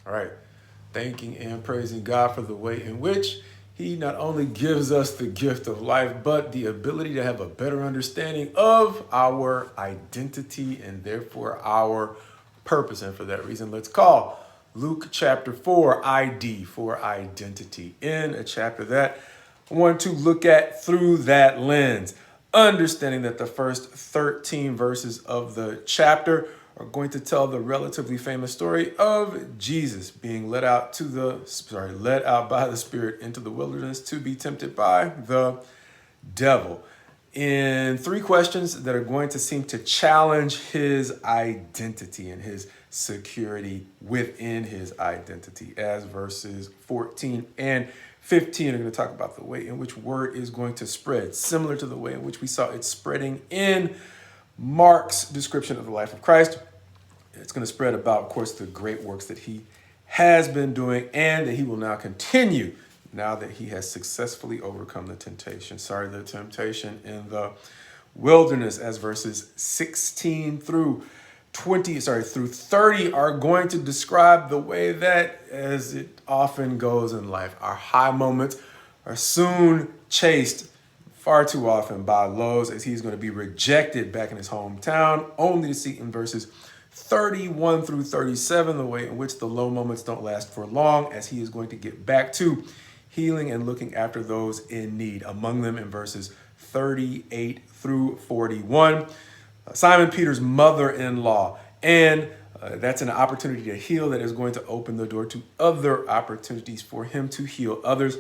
All right. Thanking and praising God for the way in which He not only gives us the gift of life, but the ability to have a better understanding of our identity and therefore our purpose. And for that reason, let's call Luke chapter 4 ID for identity, in a chapter that I want to look at through that lens, understanding that the first 13 verses of the chapter are going to tell the relatively famous story of Jesus being led out by the Spirit into the wilderness to be tempted by the devil, in three questions that are going to seem to challenge his identity and his security within his identity, as verses 14 and 15 are going to talk about the way in which word is going to spread, similar to the way in which we saw it spreading in Mark's description of the life of Christ. It's going to spread about, of course, the great works that he has been doing and that he will now continue now that he has successfully overcome the temptation. The temptation in the wilderness, as verses 16 through 30 are going to describe the way that, as it often goes in life, our high moments are soon chased far too often by lows, as he's going to be rejected back in his hometown, only to see in verses 31 through 37 the way in which the low moments don't last for long, as he is going to get back to healing and looking after those in need. Among them, in verses 38 through 41, Simon Peter's mother-in-law. And that's an opportunity to heal that is going to open the door to other opportunities for him to heal others.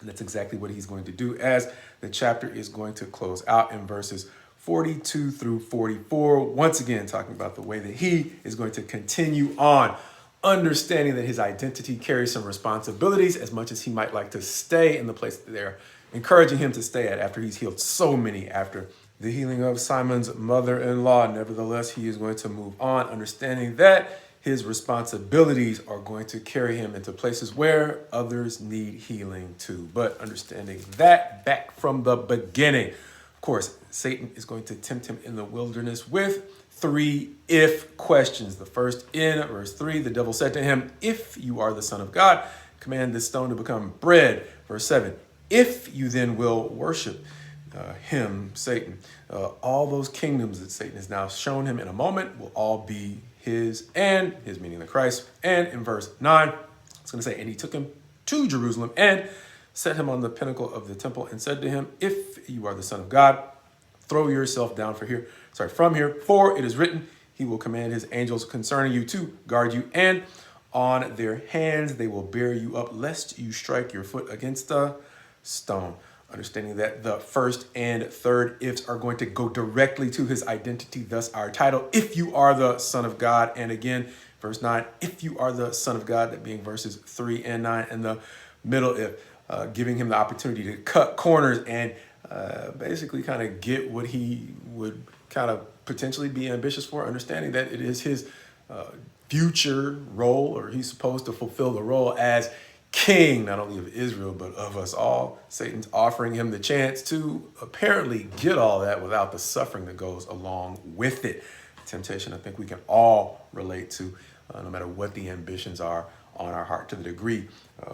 And that's exactly what he's going to do, as the chapter is going to close out in verses 42 through 44, once again talking about the way that he is going to continue on, understanding that his identity carries some responsibilities, as much as he might like to stay in the place that they're encouraging him to stay at after he's healed so many after the healing of Simon's mother-in-law. Nevertheless, he is going to move on, understanding that his responsibilities are going to carry him into places where others need healing too. But understanding that back from the beginning, of course, Satan is going to tempt him in the wilderness with three if questions. The first, in verse 3, the devil said to him, "If you are the Son of God, command this stone to become bread." Verse 7, "If you then will worship him," Satan, "all those kingdoms that Satan has now shown him in a moment will all be his," and his meaning the Christ. And in verse 9, it's going to say, "And he took him to Jerusalem and set him on the pinnacle of the temple and said to him, 'If you are the Son of God, throw yourself down from here, for it is written, he will command his angels concerning you to guard you, and on their hands they will bear you up, lest you strike your foot against a stone." Understanding that the first and third ifs are going to go directly to his identity, thus our title, "If you are the Son of God." And again, verse 9, "If you are the Son of God," that being verses 3 and 9, and the middle if, giving him the opportunity to cut corners and basically kind of get what he would kind of potentially be ambitious for, understanding that it is his future role, or he's supposed to fulfill the role as king, not only of Israel, but of us all. Satan's offering him the chance to apparently get all that without the suffering that goes along with it. Temptation, I think we can all relate to, no matter what the ambitions are on our heart, to the degree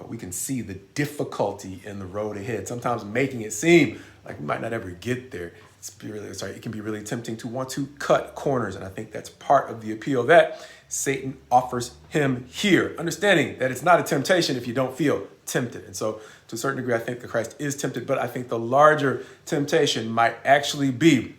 we can see the difficulty in the road ahead, sometimes making it seem like we might not ever get there. It can be really tempting to want to cut corners, and I think that's part of the appeal that Satan offers him here, understanding that it's not a temptation if you don't feel tempted. And so to a certain degree, I think that Christ is tempted, but I think the larger temptation might actually be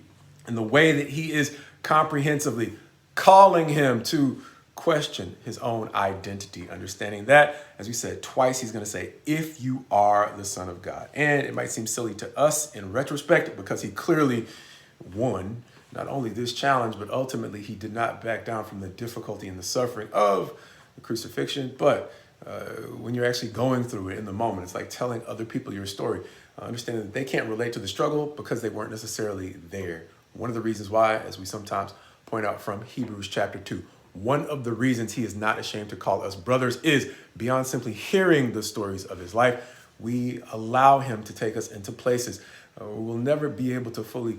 in the way that he is comprehensively calling him to question his own identity, understanding that, as we said twice, he's going to say, "If you are the Son of God." And it might seem silly to us in retrospect, because he clearly won not only this challenge, but ultimately he did not back down from the difficulty and the suffering of the crucifixion. But when you're actually going through it in the moment, it's like telling other people your story, understanding that they can't relate to the struggle because they weren't necessarily there. One of the reasons why, as we sometimes point out from Hebrews chapter 2, one of the reasons he is not ashamed to call us brothers is, beyond simply hearing the stories of his life, we allow him to take us into places we will never be able to fully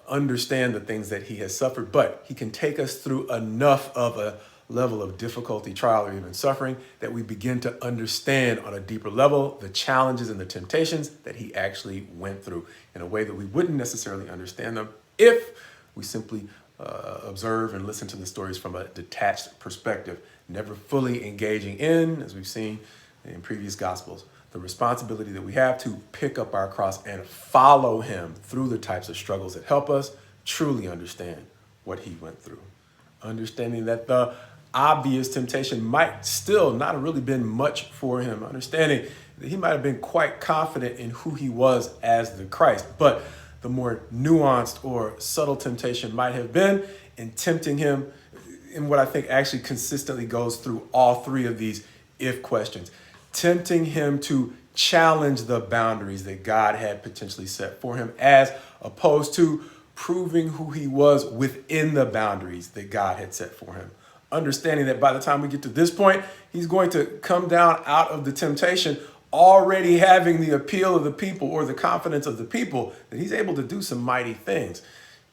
understand the things that he has suffered, but he can take us through enough of a level of difficulty, trial, or even suffering, that we begin to understand on a deeper level the challenges and the temptations that he actually went through in a way that we wouldn't necessarily understand them if we simply observe and listen to the stories from a detached perspective, never fully engaging in, as we've seen in previous Gospels, the responsibility that we have to pick up our cross and follow him through the types of struggles that help us truly understand what he went through. Understanding that the obvious temptation might still not have really been much for him. Understanding that he might have been quite confident in who he was as the Christ, but the more nuanced or subtle temptation might have been in tempting him in what I think actually consistently goes through all three of these if questions. Tempting him to challenge the boundaries that God had potentially set for him, as opposed to proving who he was within the boundaries that God had set for him. Understanding that by the time we get to this point, he's going to come down out of the temptation already having the appeal of the people or the confidence of the people that he's able to do some mighty things.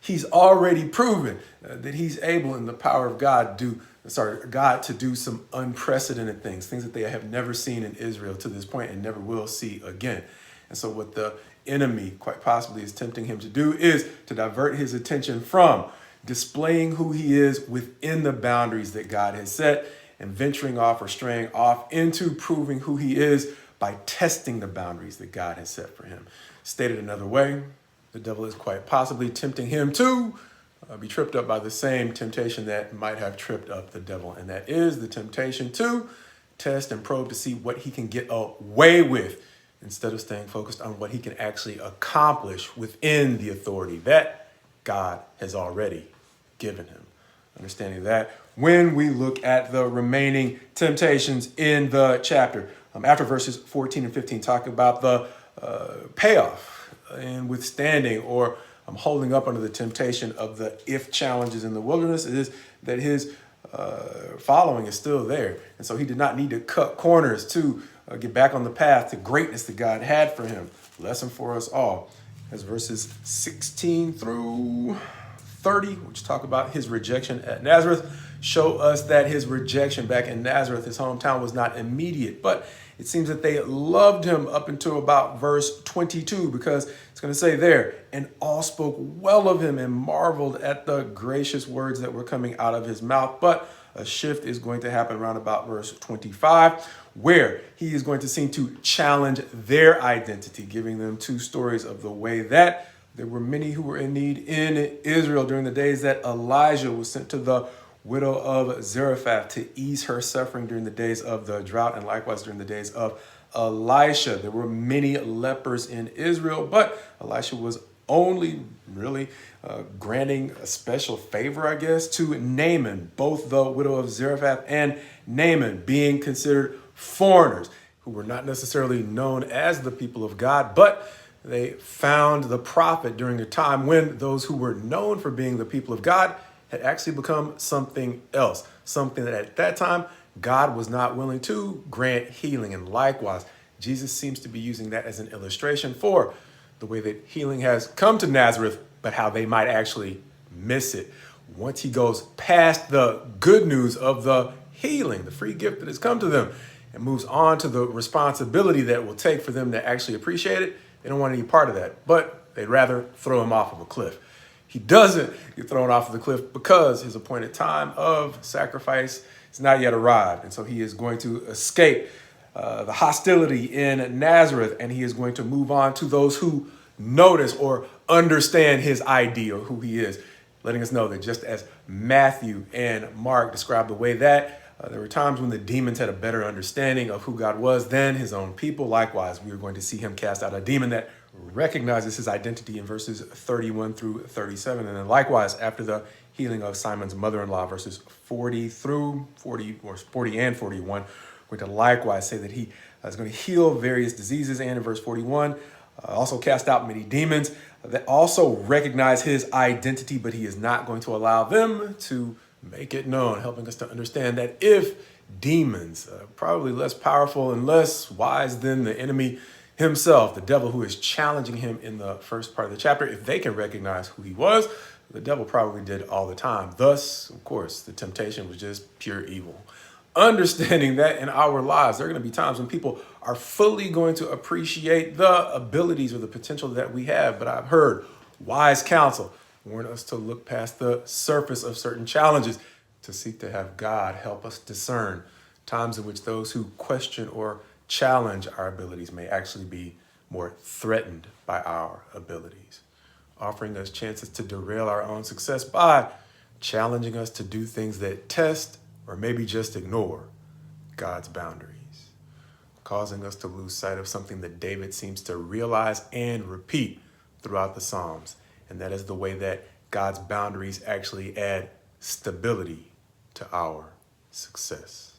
He's already proven that he's able in the power of God to do some unprecedented things that they have never seen in Israel to this point and never will see again. And so what the enemy quite possibly is tempting him to do is to divert his attention from displaying who he is within the boundaries that God has set and venturing off or straying off into proving who he is by testing the boundaries that God has set for him. Stated another way, the devil is quite possibly tempting him to be tripped up by the same temptation that might have tripped up the devil, and that is the temptation to test and probe to see what he can get away with instead of staying focused on what he can actually accomplish within the authority that God has already given him. Understanding that when we look at the remaining temptations in the chapter, after verses 14 and 15 talk about the payoff and withstanding or holding up under the temptation of the if challenges in the wilderness, is that his following is still there. And so he did not need to cut corners to get back on the path to greatness that God had for him. Lesson for us all. As verses 16 through 30, which talk about his rejection at Nazareth, show us that his rejection back in Nazareth, his hometown, was not immediate, but it seems that they loved him up until about verse 22, because it's going to say there, and all spoke well of him and marveled at the gracious words that were coming out of his mouth. But a shift is going to happen around about verse 25, where he is going to seem to challenge their identity, giving them two stories of the way that there were many who were in need in Israel during the days that Elijah was sent to the widow of Zarephath to ease her suffering during the days of the drought, and likewise during the days of Elisha. There were many lepers in Israel, but Elisha was only really granting a special favor, I guess, to Naaman, both the widow of Zarephath and Naaman being considered foreigners who were not necessarily known as the people of God, but they found the prophet during a time when those who were known for being the people of God had actually become something else, something that at that time God was not willing to grant healing. And likewise, Jesus seems to be using that as an illustration for the way that healing has come to Nazareth, but how they might actually miss it once he goes past the good news of the healing, the free gift that has come to them, and moves on to the responsibility that it will take for them to actually appreciate it. They don't want any part of that, but they'd rather throw him off of a cliff. He doesn't get thrown off of the cliff because his appointed time of sacrifice is not yet arrived. And so he is going to escape the hostility in Nazareth, and he is going to move on to those who notice or understand his idea or who he is, letting us know that just as Matthew and Mark describe the way that there were times when the demons had a better understanding of who God was than his own people. Likewise, we are going to see him cast out a demon that recognizes his identity in verses 31 through 37. And then likewise, after the healing of Simon's mother-in-law, verses 40 through 40, or 40 and 41, we're going to likewise say that he is going to heal various diseases. And in verse 41, also cast out many demons that also recognize his identity, but he is not going to allow them to make it known, helping us to understand that if demons, probably less powerful and less wise than the enemy himself, the devil who is challenging him in the first part of the chapter, if they can recognize who he was, the devil probably did all the time. Thus, of course, the temptation was just pure evil. Understanding that in our lives, there are going to be times when people are fully going to appreciate the abilities or the potential that we have. But I've heard wise counsel warn us to look past the surface of certain challenges to seek to have God help us discern times in which those who question or challenge our abilities may actually be more threatened by our abilities, offering us chances to derail our own success by challenging us to do things that test or maybe just ignore God's boundaries, causing us to lose sight of something that David seems to realize and repeat throughout the Psalms, and that is the way that God's boundaries actually add stability to our success.